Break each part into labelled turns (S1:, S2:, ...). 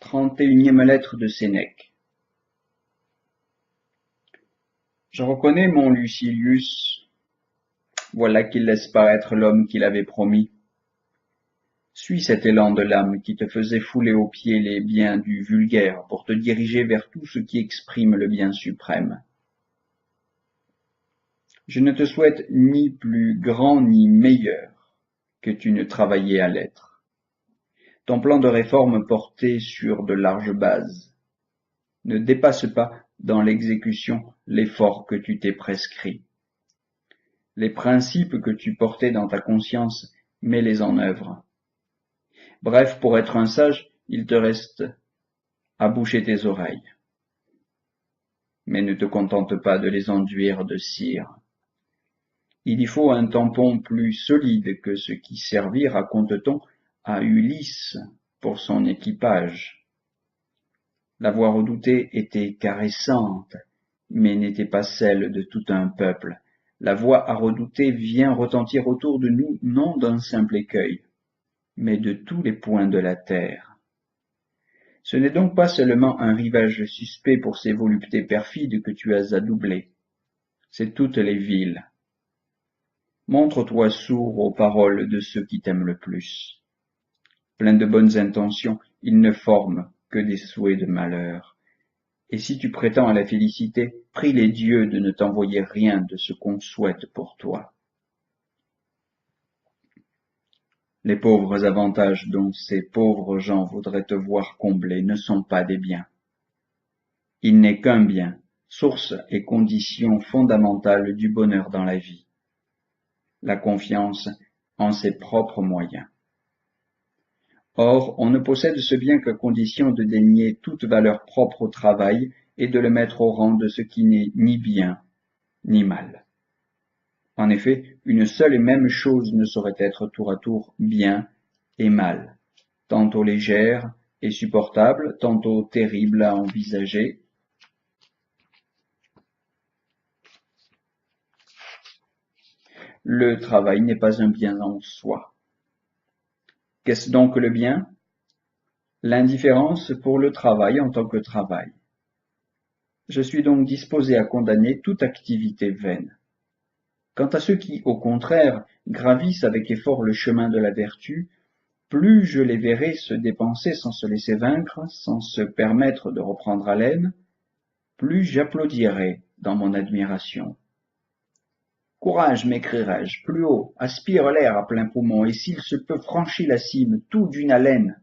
S1: 31e lettre de Sénèque. Je reconnais mon Lucilius, voilà qu'il laisse paraître l'homme qu'il avait promis. Suis cet élan de l'âme qui te faisait fouler aux pieds les biens du vulgaire pour te diriger vers tout ce qui exprime le bien suprême. Je ne te souhaite ni plus grand ni meilleur que tu ne travaillais à l'être. Ton plan de réforme portait sur de larges bases. Ne dépasse pas dans l'exécution l'effort que tu t'es prescrit. Les principes que tu portais dans ta conscience, mets-les en œuvre. Bref, pour être un sage, il te reste à boucher tes oreilles. Mais ne te contente pas de les enduire de cire. Il y faut un tampon plus solide que ce qui servit, raconte-t-on, à Ulysse pour son équipage. La voix redoutée était caressante, mais n'était pas celle de tout un peuple. La voix à redouter vient retentir autour de nous non d'un simple écueil, mais de tous les points de la terre. Ce n'est donc pas seulement un rivage suspect pour ces voluptés perfides que tu as à doubler, c'est toutes les villes. Montre-toi sourd aux paroles de ceux qui t'aiment le plus. Plein de bonnes intentions, ils ne forment que des souhaits de malheur. Et si tu prétends à la félicité, prie les dieux de ne t'envoyer rien de ce qu'on souhaite pour toi. Les pauvres avantages dont ces pauvres gens voudraient te voir combler ne sont pas des biens. Il n'est qu'un bien, source et condition fondamentale du bonheur dans la vie. La confiance en ses propres moyens. Or, on ne possède ce bien qu'à condition de dénier toute valeur propre au travail et de le mettre au rang de ce qui n'est ni bien, ni mal. En effet, une seule et même chose ne saurait être tour à tour bien et mal, tantôt légère et supportable, tantôt terrible à envisager. Le travail n'est pas un bien en soi. Qu'est-ce donc le bien? L'indifférence pour le travail en tant que travail. Je suis donc disposé à condamner toute activité vaine. Quant à ceux qui, au contraire, gravissent avec effort le chemin de la vertu, plus je les verrai se dépenser sans se laisser vaincre, sans se permettre de reprendre haleine, plus j'applaudirai dans mon admiration. Courage, m'écrirai-je, plus haut, aspire l'air à plein poumon, et s'il se peut franchir la cime, tout d'une haleine.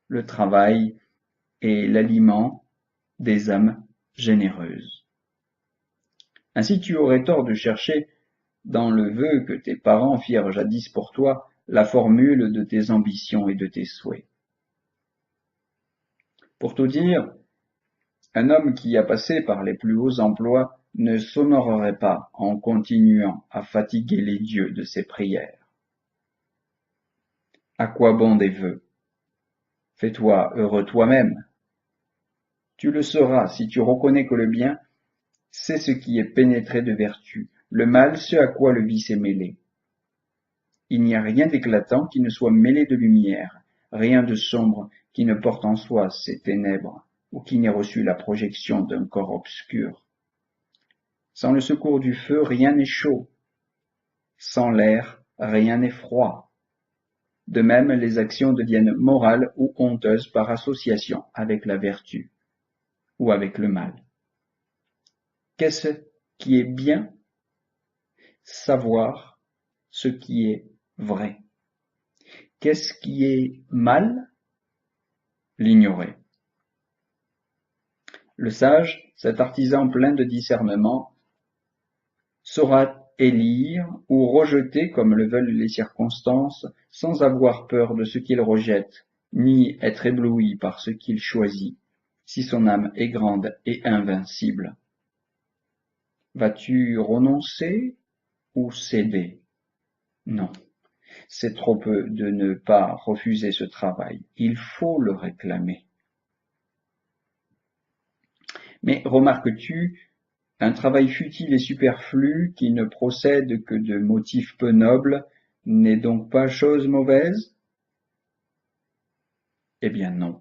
S1: Le travail est l'aliment des âmes généreuses. Ainsi tu aurais tort de chercher, dans le vœu que tes parents firent jadis pour toi, la formule de tes ambitions et de tes souhaits. Pour tout dire, un homme qui a passé par les plus hauts emplois ne s'honorerait pas en continuant à fatiguer les dieux de ses prières. À quoi bon des vœux? Fais-toi heureux toi-même. Tu le seras si tu reconnais que le bien, c'est ce qui est pénétré de vertu, le mal, ce à quoi le vice est mêlé. Il n'y a rien d'éclatant qui ne soit mêlé de lumière, rien de sombre qui ne porte en soi ces ténèbres, ou qui n'ait reçu la projection d'un corps obscur. Sans le secours du feu, rien n'est chaud. Sans l'air, rien n'est froid. De même, les actions deviennent morales ou honteuses par association avec la vertu, ou avec le mal. Qu'est-ce qui est bien? Savoir ce qui est vrai. Qu'est-ce qui est mal? L'ignorer. Le sage, cet artisan plein de discernement, saura élire ou rejeter comme le veulent les circonstances, sans avoir peur de ce qu'il rejette, ni être ébloui par ce qu'il choisit, si son âme est grande et invincible. Vas-tu renoncer ou céder? Non, c'est trop peu de ne pas refuser ce travail, il faut le réclamer. Mais remarques-tu, un travail futile et superflu qui ne procède que de motifs peu nobles n'est donc pas chose mauvaise? Eh bien non.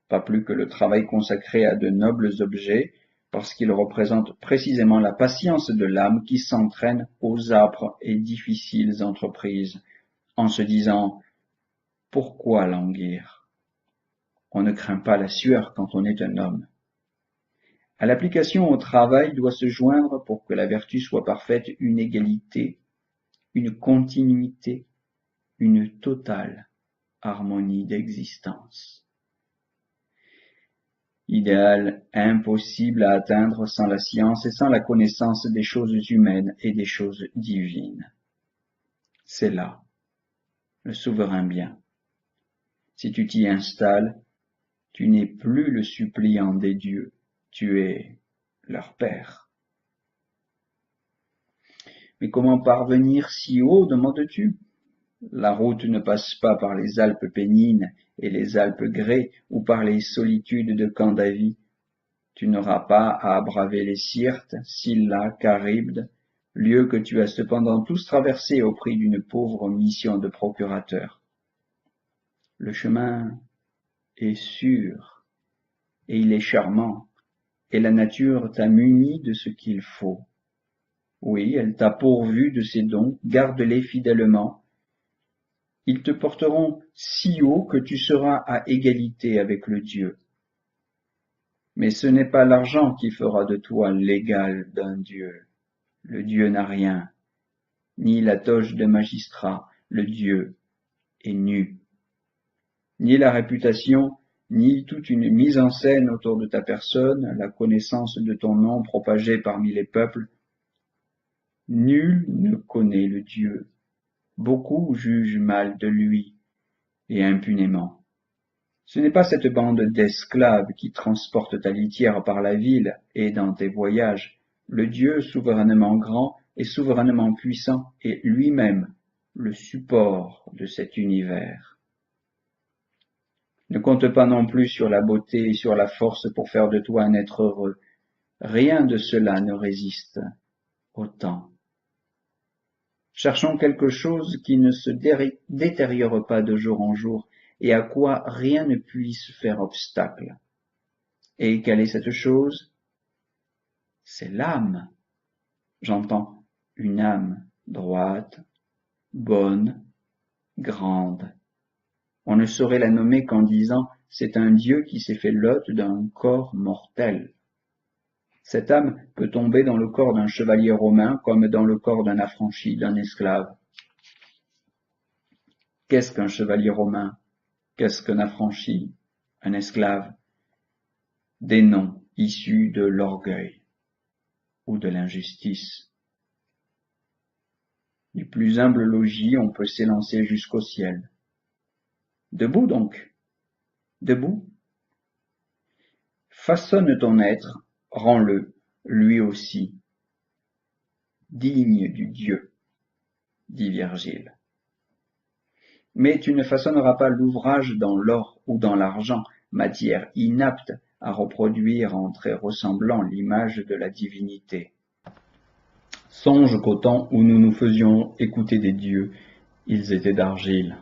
S1: pas plus que le travail consacré à de nobles objets, parce qu'il représente précisément la patience de l'âme qui s'entraîne aux âpres et difficiles entreprises, en se disant « Pourquoi languir ?» On ne craint pas la sueur quand on est un homme. À l'application au travail doit se joindre, pour que la vertu soit parfaite, une égalité, une continuité, une totale harmonie d'existence. Idéal impossible à atteindre sans la science et sans la connaissance des choses humaines et des choses divines. C'est là le souverain bien. Si tu t'y installes, tu n'es plus le suppliant des dieux, tu es leur père. Mais comment parvenir si haut, demandes-tu? La route ne passe pas par les Alpes Pennines et les Alpes Grées ou par les solitudes de Candavi. Tu n'auras pas à braver les Syrtes, Scylla, Charybde, lieux que tu as cependant tous traversés au prix d'une pauvre mission de procurateur. Le chemin est sûr, et il est charmant, et la nature t'a muni de ce qu'il faut. Oui, elle t'a pourvu de ses dons, garde-les fidèlement. Ils te porteront si haut que tu seras à égalité avec le Dieu. Mais ce n'est pas l'argent qui fera de toi l'égal d'un Dieu. Le Dieu n'a rien, ni la toge de magistrat, le Dieu est nu. Ni la réputation, ni toute une mise en scène autour de ta personne, la connaissance de ton nom propagée parmi les peuples. Nul ne connaît le Dieu. Beaucoup jugent mal de lui, et impunément. Ce n'est pas cette bande d'esclaves qui transporte ta litière par la ville et dans tes voyages. Le Dieu souverainement grand et souverainement puissant est lui-même le support de cet univers. Ne compte pas non plus sur la beauté et sur la force pour faire de toi un être heureux. Rien de cela ne résiste au temps. Cherchons quelque chose qui ne se détériore pas de jour en jour et à quoi rien ne puisse faire obstacle. Et quelle est cette chose? C'est l'âme. J'entends une âme droite, bonne, grande. On ne saurait la nommer qu'en disant « c'est un Dieu qui s'est fait l'hôte d'un corps mortel ». Cette âme peut tomber dans le corps d'un chevalier romain comme dans le corps d'un affranchi, d'un esclave. Qu'est-ce qu'un chevalier romain? Qu'est-ce qu'un affranchi? Un esclave? Des noms issus de l'orgueil ou de l'injustice. Du plus humble logis, on peut s'élancer jusqu'au ciel. Debout donc, debout. Façonne ton être, rends-le, lui aussi, digne du Dieu, dit Virgile. Mais tu ne façonneras pas l'ouvrage dans l'or ou dans l'argent, matière inapte à reproduire en traits ressemblants l'image de la divinité. Songe qu'au temps où nous nous faisions écouter des dieux, ils étaient d'argile.